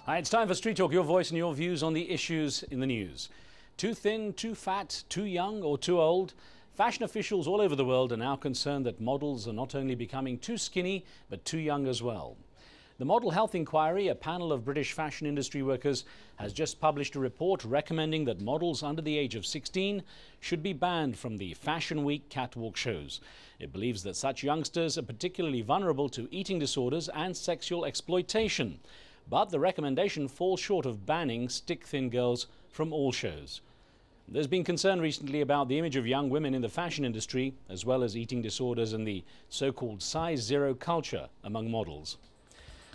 Hi, it's time for Street Talk, your voice and your views on the issues in the news. Too thin, too fat, too young or too old? Fashion officials all over the world are now concerned that models are not only becoming too skinny, but too young as well. The Model Health Inquiry, a panel of British fashion industry workers, has just published a report recommending that models under the age of 16 should be banned from the Fashion Week catwalk shows. It believes that such youngsters are particularly vulnerable to eating disorders and sexual exploitation. But the recommendation falls short of banning stick-thin girls from all shows. There's been concern recently about the image of young women in the fashion industry, as well as eating disorders and the so-called size zero culture among models.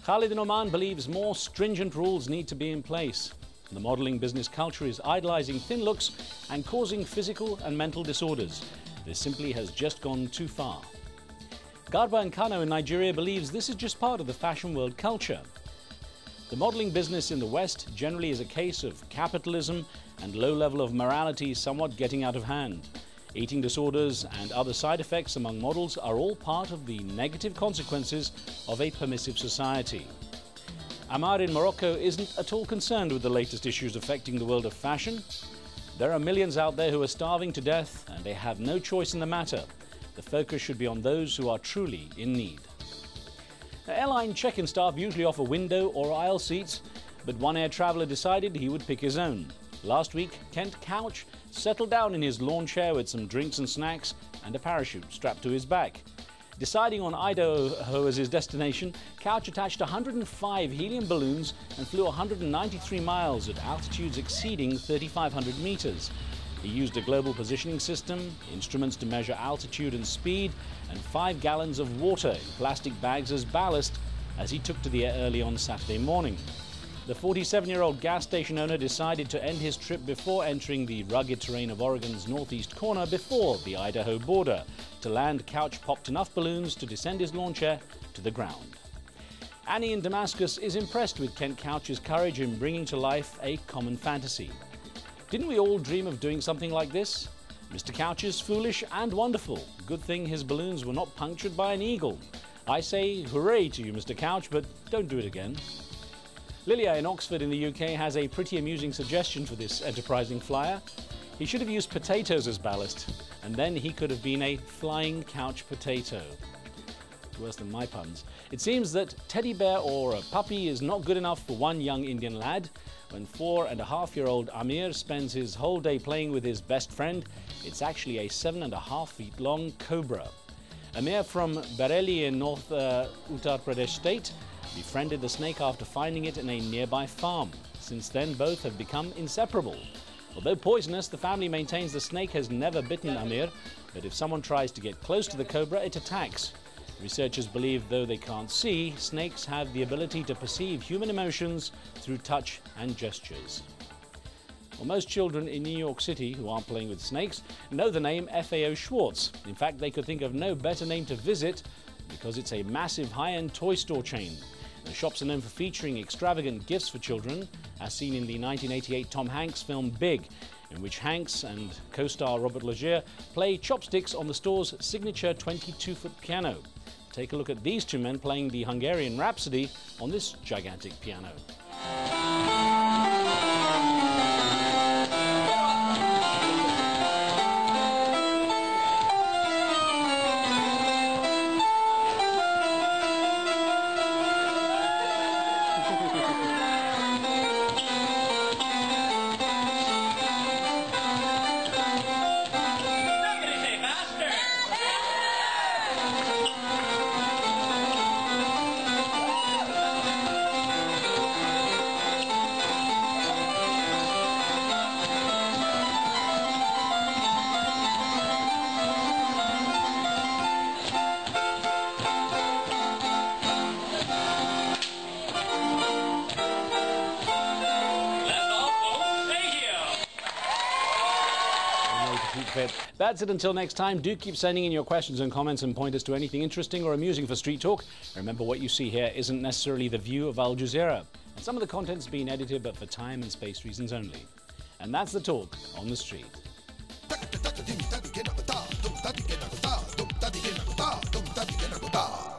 Khalid in Oman believes more stringent rules need to be in place. The modeling business culture is idolizing thin looks and causing physical and mental disorders. This simply has just gone too far. Garba and Kano in Nigeria believes this is just part of the fashion world culture. The modeling business in the West generally is a case of capitalism and low level of morality somewhat getting out of hand. Eating disorders and other side effects among models are all part of the negative consequences of a permissive society. Amar in Morocco isn't at all concerned with the latest issues affecting the world of fashion. There are millions out there who are starving to death and they have no choice in the matter. The focus should be on those who are truly in need. Now, airline check-in staff usually offer window or aisle seats, but one air traveller decided he would pick his own. Last week, Kent Couch settled down in his lawn chair with some drinks and snacks and a parachute strapped to his back. Deciding on Idaho as his destination, Couch attached 105 helium balloons and flew 193 miles at altitudes exceeding 3,500 meters. He used a global positioning system, instruments to measure altitude and speed, and 5 gallons of water in plastic bags as ballast as he took to the air early on Saturday morning. The 47-year-old gas station owner decided to end his trip before entering the rugged terrain of Oregon's northeast corner before the Idaho border. To land, Couch popped enough balloons to descend his lawn chair to the ground. Annie in Damascus is impressed with Kent Couch's courage in bringing to life a common fantasy. Didn't we all dream of doing something like this? Mr. Couch is foolish and wonderful. Good thing his balloons were not punctured by an eagle. I say hooray to you, Mr. Couch, but don't do it again. Lilia in Oxford in the UK has a pretty amusing suggestion for this enterprising flyer. He should have used potatoes as ballast, and then he could have been a flying couch potato. Worse than my puns. It seems that teddy bear or a puppy is not good enough for one young Indian lad. When 4.5-year-old Amir spends his whole day playing with his best friend, it's actually a 7.5 feet long cobra. Amir from Bareilly in North Uttar Pradesh state befriended the snake after finding it in a nearby farm. Since then, both have become inseparable. Although poisonous, the family maintains the snake has never bitten Amir, but if someone tries to get close to the cobra, it attacks. Researchers believe, though they can't see, snakes have the ability to perceive human emotions through touch and gestures. Well, most children in New York City who aren't playing with snakes know the name FAO Schwarz. In fact, they could think of no better name to visit because it's a massive high-end toy store chain. The shops are known for featuring extravagant gifts for children, as seen in the 1988 Tom Hanks film Big, in which Hanks and co-star Robert Loggia play chopsticks on the store's signature 22-foot piano. Take a look at these two men playing the Hungarian Rhapsody on this gigantic piano. That's it until next time. Do keep sending in your questions and comments and point us to anything interesting or amusing for Street Talk. Remember, what you see here isn't necessarily the view of Al Jazeera. And some of the content's been edited, but for time and space reasons only. And that's the talk on the street. Talk.